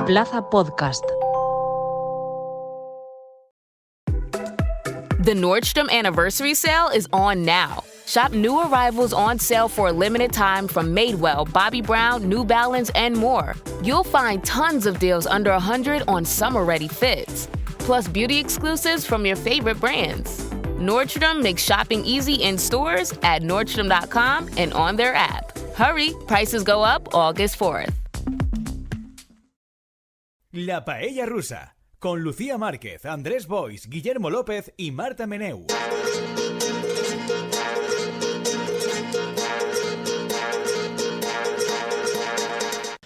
Plaza Podcast. The Nordstrom Anniversary Sale is on now. Shop new arrivals on sale for a limited time from Madewell, Bobbi Brown, New Balance, and more. You'll find tons of deals under $100 on summer-ready fits, plus beauty exclusives from your favorite brands. Nordstrom makes shopping easy in stores, at Nordstrom.com, and on their app. Hurry, prices go up August 4th. La Paella Rusa, con Lucía Márquez, Andrés Boix, Guillermo López y Marta Meneu.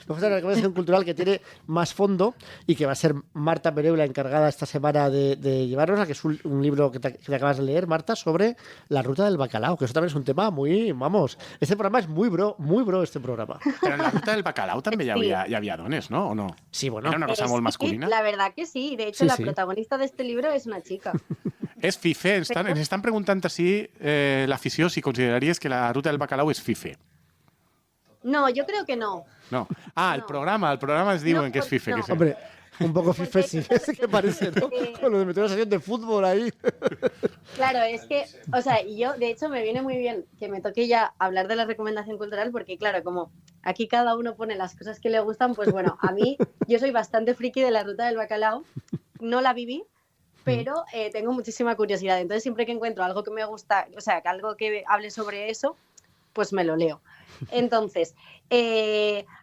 Vamos a hacer una recomendación cultural que tiene más fondo y que va a ser Marta Meneu la encargada esta semana de llevarnos, que es un libro que te acabas de leer, Marta, sobre la ruta del bacalao, que eso también es un tema muy, vamos, este programa es muy bro este programa. Pero en la ruta del bacalao también Sí. ya había dones, ¿no? ¿O no? Sí, bueno. Era una cosa muy masculina. La verdad que sí. De hecho, Sí, la sí. protagonista de este libro es una chica. És fife. Ens estan preguntant si l'afició, si consideraries que la ruta del bacalao és fife. No, yo creo que no. No. Ah, el programa es diuen No, que és fife. no. Que sí. Hombre, un poco fife sí, es que parece, ¿no? Con lo de meter una sección de fútbol ahí. Claro, es que, o sea, y yo, de hecho, me viene muy bien que me toque ya hablar de la recomendación cultural, porque claro, como aquí cada uno pone las cosas que le gustan, pues bueno, a mí, yo soy bastante friki de la ruta del bacalao, no la viví, pero tengo muchísima curiosidad. Entonces, siempre que encuentro algo que me gusta, o sea, que algo que hable sobre eso, pues me lo leo. Entonces,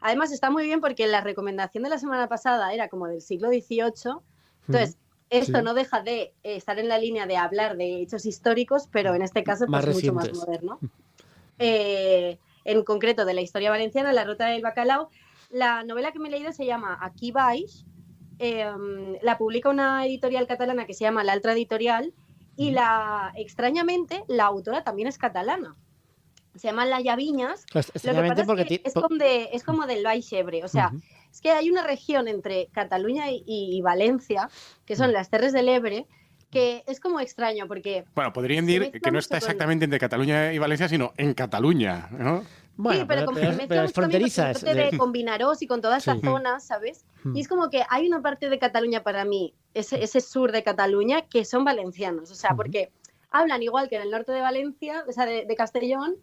además está muy bien porque la recomendación de la semana pasada era como del siglo XVIII, entonces esto Sí. no deja de estar en la línea de hablar de hechos históricos, pero en este caso Más pues mucho más recientes. moderno. En concreto de la historia valenciana, La ruta del bacalao. La novela que me he leído se llama Aquí baix, la publica una editorial catalana que se llama L'Altra Editorial y extrañamente la autora también es catalana. Se llama Laia Viñas. Lo que Extrañamente pasa es que es como del Baix Ebre. O sea, es que hay una región entre Cataluña y Valencia, que son las Terres del Ebre, que es como extraño porque... Bueno, podrían Se dir mezcla que no mucho está con- exactamente entre Cataluña y Valencia, sino en Cataluña, ¿no? Bueno, sí, pero como se mezcla pero es mucho también con fronteriza. el norte de con Vinaròs y con toda esta Sí. zona, ¿sabes? Y es como que hay una parte de Cataluña para mí, ese sur de Cataluña, que son valencianos. O sea, porque hablan igual que en el norte de Valencia, o sea, de Castellón,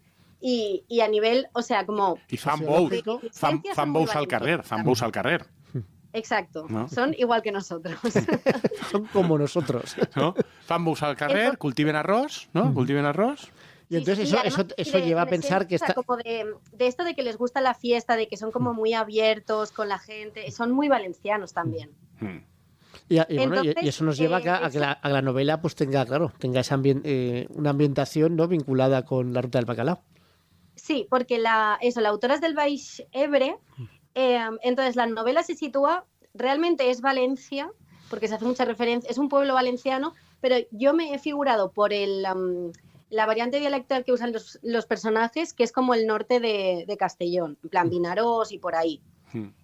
y a nivel, o sea, como... I fan Sociológico. bous. Fan Son muy bous al carrer. valencianos. Fan bous al carrer. Exacto, ¿No? son igual que nosotros. Son como nosotros. No? Fan bous al carrer, Entonces- cultiven arròs, no? Cultiven arròs. Y entonces Sí, eso además, lleva a de pensar que o sea, está... como de esto de que les gusta la fiesta, de que son como muy abiertos con la gente, son muy valencianos también. Mm. Bueno, Entonces, y eso nos lleva a que la novela pues tenga esa una ambientación, ¿no?, vinculada con la ruta del bacalao. Sí, porque la autora es del Baix Ebre, entonces la novela se sitúa, realmente es Valencia, porque se hace mucha referencia, es un pueblo valenciano, pero yo me he figurado por la variante dialectal que usan los personajes, que es como el norte de Castellón, en plan Vinaròs y por ahí.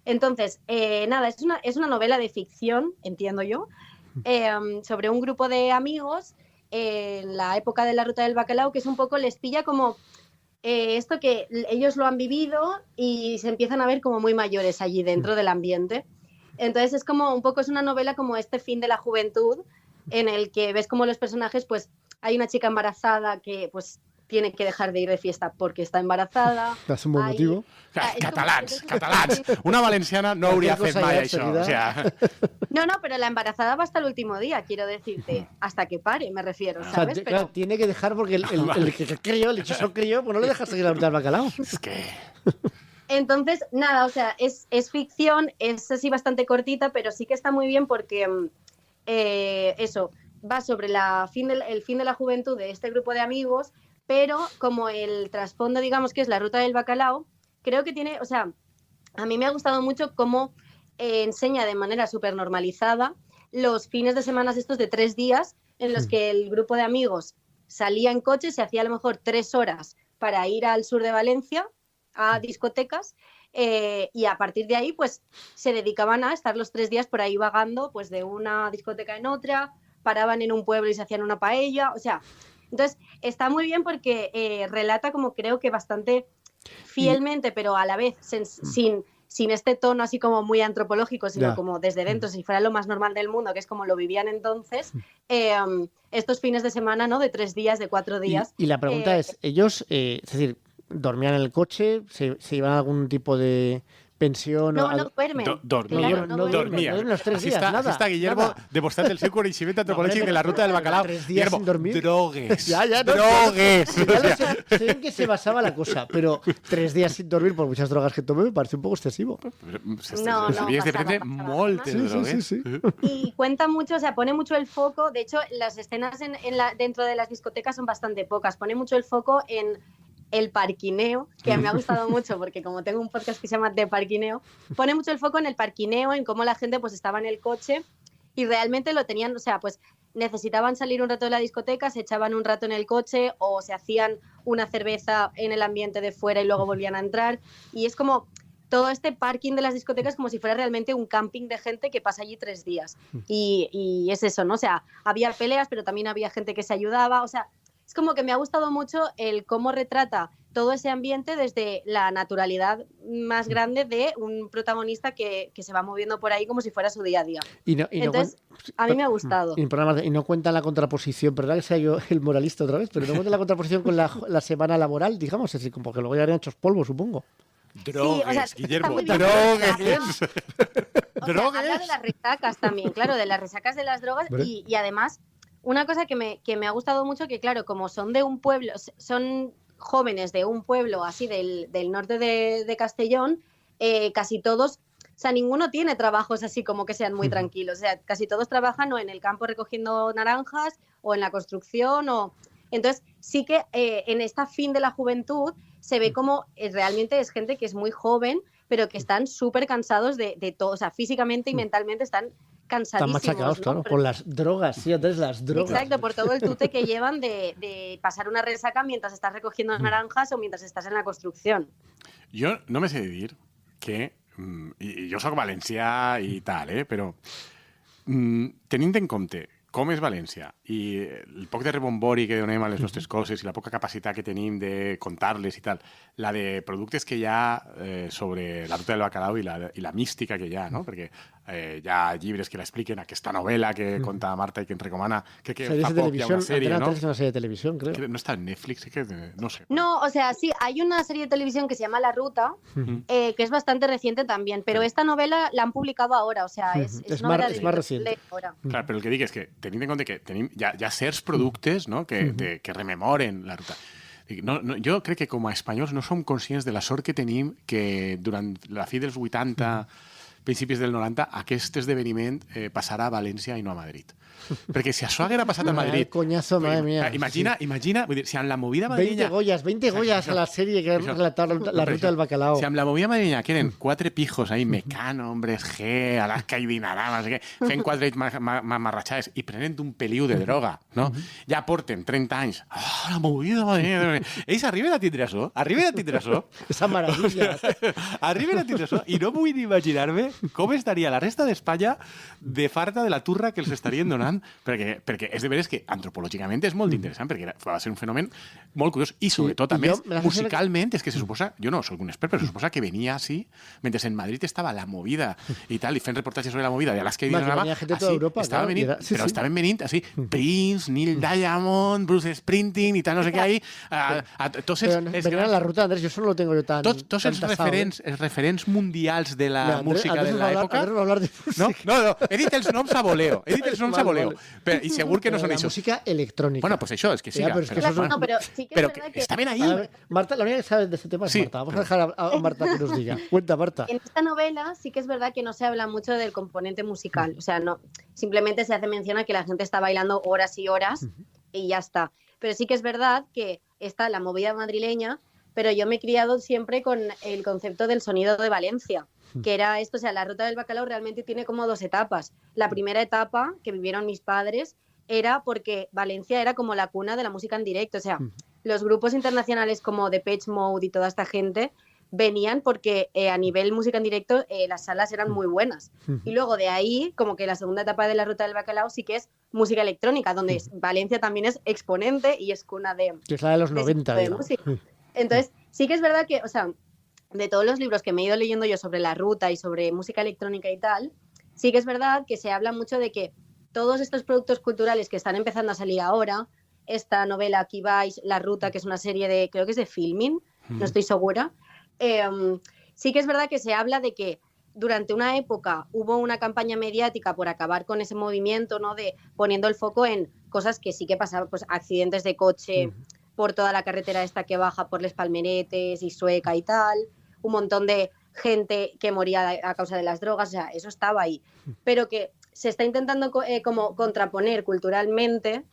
Entonces, nada, es una novela de ficción, entiendo yo, sobre un grupo de amigos en la época de la ruta del bacalao, que es un poco, les pilla como esto que ellos lo han vivido y se empiezan a ver como muy mayores allí dentro del ambiente. Entonces es como un poco, es una novela como este fin de la juventud, en el que ves como los personajes, pues hay una chica embarazada que pues tiene que dejar de ir de fiesta porque está embarazada. Es un buen Hay- motivo. es como- Catalans. Una valenciana no hauria Cualquier fet cosa mai ja això. enseguida. O sea, No, pero la embarazada va hasta el último día, quiero decirte, hasta que pare, me refiero, O sea, ¿sabes? claro, tiene que dejar porque el que crió, el hechizo crió, pues no le dejas seguir la ruta del bacalao. es que... Entonces, nada, o sea, es ficción, es así bastante cortita, pero sí que está muy bien porque eso, va sobre el fin de la juventud de este grupo de amigos, pero como el trasfondo, digamos, que es la ruta del bacalao, creo que tiene, o sea, a mí me ha gustado mucho cómo enseña de manera súper normalizada los fines de semana estos de 3 días en los que el grupo de amigos salía en coche, se hacía a lo mejor 3 horas para ir al sur de Valencia a discotecas y a partir de ahí pues se dedicaban a estar los 3 días por ahí vagando pues de una discoteca en otra, paraban en un pueblo y se hacían una paella, o sea, entonces está muy bien porque relata como creo que bastante fielmente, pero a la vez sin este tono así como muy antropológico, sino Ya. como desde dentro, si fuera lo más normal del mundo, que es como lo vivían entonces, estos fines de semana, ¿no? De 3 días, de 4 días. Y la pregunta es, ellos, es decir, ¿dormían en el coche? ¿Se iban a algún tipo de pensión? No, o no algo? duermen. Dormia. Claro, no duermen. Dormia. duermen los 3 Así días, está, nada, así está Guillermo nada. demostrant el seu coneixement antropològic No, de la ruta del bacalao. 3 días Guillermo, sin dormir. drogues. Ya, no, drogues. Ya lo sé en qué se basaba la cosa, pero 3 días sin dormir por muchas drogas que tomé me parece un poco excesivo. No, Sabies de pasaba, prendre pasaba. moltes Sí, drogues. sí. Y cuenta mucho, o sea, pone mucho el foco. De hecho, las escenas dentro de las discotecas son bastante pocas. Pone mucho el foco en el parquineo, que me ha gustado mucho porque como tengo un podcast que se llama De Parquineo, pone mucho el foco en el parquineo, en cómo la gente pues estaba en el coche y realmente lo tenían, o sea, pues necesitaban salir un rato de la discoteca, se echaban un rato en el coche o se hacían una cerveza en el ambiente de fuera y luego volvían a entrar. Y es como todo este parking de las discotecas como si fuera realmente un camping de gente que pasa allí 3 días. Y es eso, ¿no? O sea, había peleas, pero también había gente que se ayudaba, o sea, es como que me ha gustado mucho el cómo retrata todo ese ambiente desde la naturalidad más grande de un protagonista que se va moviendo por ahí como si fuera su día a día. Entonces, a mí me ha gustado. Y no cuenta la contraposición, ¿verdad? Que sea yo el moralista otra vez, pero no cuenta la contraposición con la semana laboral, digamos, es decir, como que luego ya habrían hechos polvo, supongo. Drogues, o sea, está Guillermo, muy bien. drogues. O sea, habla de las resacas también, claro, de las resacas de las drogas ¿Vale? y además una cosa que me ha gustado mucho, que claro, como son de un pueblo, son jóvenes de un pueblo así del norte de Castellón, casi todos, o sea, ninguno tiene trabajos así como que sean muy tranquilos, o sea, casi todos trabajan o en el campo recogiendo naranjas o en la construcción o... Entonces, sí que en esta fin de la juventud se ve como realmente es gente que es muy joven, pero que están súper cansados de todo, o sea, físicamente y mentalmente están cansadísimos. Están machacados, ¿no? claro, por las drogas, sí, Andrés, las drogas. Exacto, por todo el tute que llevan de pasar una resaca mientras estás recogiendo naranjas o mientras estás en la construcción. Jo no me sé dir que... I jo sóc valencià i tal, però tenint en compte com és València i el poc de rebombori que donem a les nostres coses i la poca capacitat que tenim de contar-les i tal, la de productes que hi ha sobre la ruta del bacalao i la mística que hi ha, no? Perquè hi ha llibres que l'expliquen, aquesta novel·la que conta Marta i que ens recomana, que Series fa de poc hi ha una televisión, sèrie, Antena no? 3 es una serie de televisión, creo. No està en Netflix, que no sé. No, o sea, sí, hay una serie de televisión que se llama La Ruta, que es bastante reciente también, pero esta novela la han publicado ahora, o sea, es Es novela más- es más reciente. de ahora. Clar, però el que dic és que tenint en compte que tenim ja certs productes, no? que rememoren la ruta. Dic, jo crec que com a espanyols no som conscients de la sort que tenim que durant la fi dels 80, principis del 90, aquest esdeveniment passarà a València i no a Madrid. Perquè si això haguera passat a Madrid... Coñazo, madre mía. Imagina, vull dir, si amb la movida 20 madrileña... 20 Goyas a la serie que han Eso. relatado la ruta del bacalao. Si amb la movida madrileña que eren 4 pijos ahí, Mecano, Hombres G, Alaska i Dinarà, no sé què, fent 4 marratxades i prenent un peliu de droga, no? Ja porten 30 anys. Oh, la movida madrileña... Ells arriben a tindre això, Esa maravilla. arriben a tindre això, i no vull ni imaginar-me com estaria la resta d'Espanya de farta de la turra que els estarien donant, perquè és de veres que antropològicament és molt interessant, perquè va ser un fenomen molt curiós, i sobretot, a I més, jo me la sensació musicalment, és que se suposa, jo no soc un expert, però se suposa que venia així, mentre en Madrid estava la movida i tal, i fent reportatges sobre la movida de Alaska i Home, que Dinarà, venia gent de tota Europa, estava claro, venint, i era- sí, però sí. estaven venint així, Prince, Neil Diamond, Bruce Springsteen i tal, no sé què ahí, tots Pero els vengan a la ruta, Andrés, yo eso no lo tengo yo tan. tots els tan tasado, ¿eh? referents mundials de la Mira, Andrés- música Andrés de nos va a hablar- l'època... Andrés nos va a hablar de No, música. he dit els noms a voleo. Vale. I segur que no Pero són la això. música electrónica. Bueno, pues això, és que Ya, siga. pero es que però, eso es un- No, pero sí que es però verdad que que estaven ahí. A ver, Marta, la única que sabe de este tema es Sí. Marta. Vamos a dejar a Marta que nos diga. Cuenta, Marta. en esta novela sí que es verdad que no se habla mucho del componente musical, o sea, no, simplemente se hace mención a que la gente está bailando horas y horas y ya está. Pero sí que es verdad que está la movida madrileña, pero yo me he criado siempre con el concepto del sonido de Valencia, que era esto, o sea, la ruta del bacalao realmente tiene como 2 etapas. La primera etapa que vivieron mis padres era porque Valencia era como la cuna de la música en directo, o sea, los grupos internacionales como Depeche Mode y toda esta gente venían porque a nivel música en directo las salas eran muy buenas. Y luego de ahí, como que la segunda etapa de la ruta del bacalao sí que es música electrónica, donde Valencia también es exponente y es cuna de, Que es la de los de ese 90, tipo de digamos. música. Entonces, sí que es verdad que, o sea, de todos los libros que me he ido leyendo yo sobre la ruta y sobre música electrónica y tal, sí que es verdad que se habla mucho de que todos estos productos culturales que están empezando a salir ahora, esta novela Aquí vais, La Ruta, que es una serie de, creo que es de Filmin, no estoy segura, sí que es verdad que se habla de que durante una época hubo una campaña mediática por acabar con ese movimiento, ¿no? De poniendo el foco en cosas que sí que pasaban, pues accidentes de coche por toda la carretera esta que baja por Les Palmeretes y Sueca y tal, un montón de gente que moría a causa de las drogas, o sea, eso estaba ahí, pero que se está intentando como contraponer culturalmente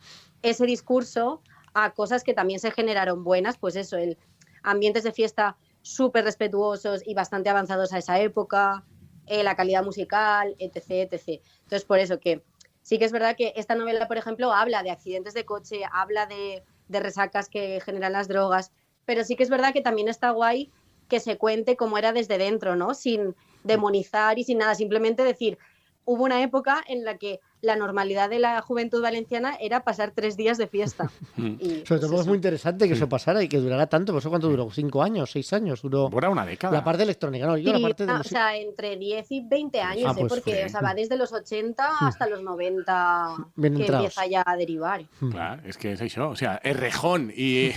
ese discurso a cosas que también se generaron buenas, pues eso, el ambientes de fiesta súper respetuosos y bastante avanzados a esa época, la calidad musical, etc, etc. Entonces, por eso que sí que es verdad que esta novela, por ejemplo, habla de accidentes de coche, habla de resacas que generan las drogas, pero sí que es verdad que también está guay que se cuente cómo era desde dentro, ¿no? Sin demonizar y sin nada, simplemente decir, hubo una época en la que la normalidad de la juventud valenciana era pasar 3 días de fiesta. Y, Sobre todo pues es muy interesante que eso pasara y que durara tanto. ¿Por eso cuánto duró? ¿5 años? ¿6 años? Duró Dura una década. la parte electrónica, ¿no? Yo la parte de o música. sea, entre 10 y 20 años, pues, porque o sea, va desde los 80 hasta los 90 Bien que entrados. empieza ya a derivar. Clar, és que és això. O sea, el rejón i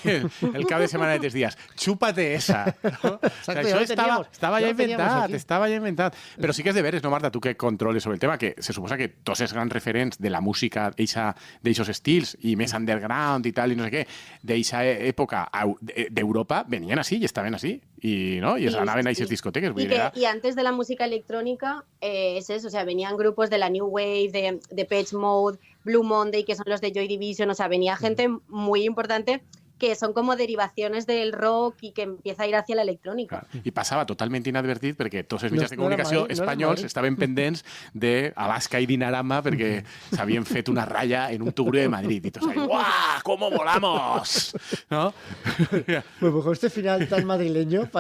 el cap de setmana de 3 dies. Chúpate esa. No? Exacte, això ja ho teníamos. estava Ja ja ho teníamos inventat, aquí. estava ja inventat. Però sí que és de veres, no, Marta, tu que controles sobre el tema, que se suposa que tots els grans referents de la música d'eixos estils, i més underground i tal, i no sé què, d'eixa època d'Europa, venien així i estaven així. I, no? I anaven a aquestes discoteques. Vull dir, Y antes de la música electrónica, es eso, o sea, venían grupos de la New Wave, de Depeche Mode, Blue Monday, que son los de Joy Division, o sea, venía gente muy importante que son como derivaciones del rock y que empieza a ir hacia la electrónica. Clar. I passava totalment inadvertit perquè tots els mitjans de No era comunicació Madrid, no era espanyols Madrid. estaven pendents d'Alaska i Dinarama perquè s'havien fet una ratlla en un tugurio de Madrid. I tots ahí, ¡guau! ¿Cómo volamos? ¿No? Bueno, pues con este final tan madrileño,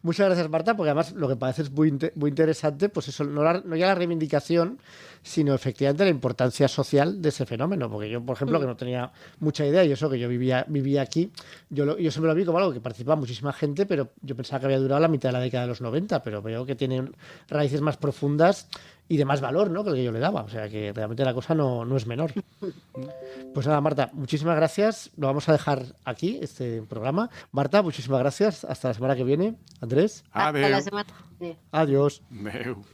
muchas gracias, Marta, porque además lo que parece es muy interesante, pues eso, no ya la reivindicación, sino efectivamente la importancia social de ese fenómeno. Porque yo, por ejemplo, que no tenía mucha idea, y eso que yo vivía aquí, yo siempre lo vi como algo que participaba muchísima gente, pero yo pensaba que había durado la mitad de la década de los 90, pero veo que tienen raíces más profundas y de más valor, ¿no?, que el que yo le daba. O sea, que realmente la cosa no es menor. Pues nada, Marta, muchísimas gracias. Lo vamos a dejar aquí, este programa. Marta, muchísimas gracias. Hasta la semana que viene. Andrés, Hasta la Adéu. semana que viene. adiós. Adéu.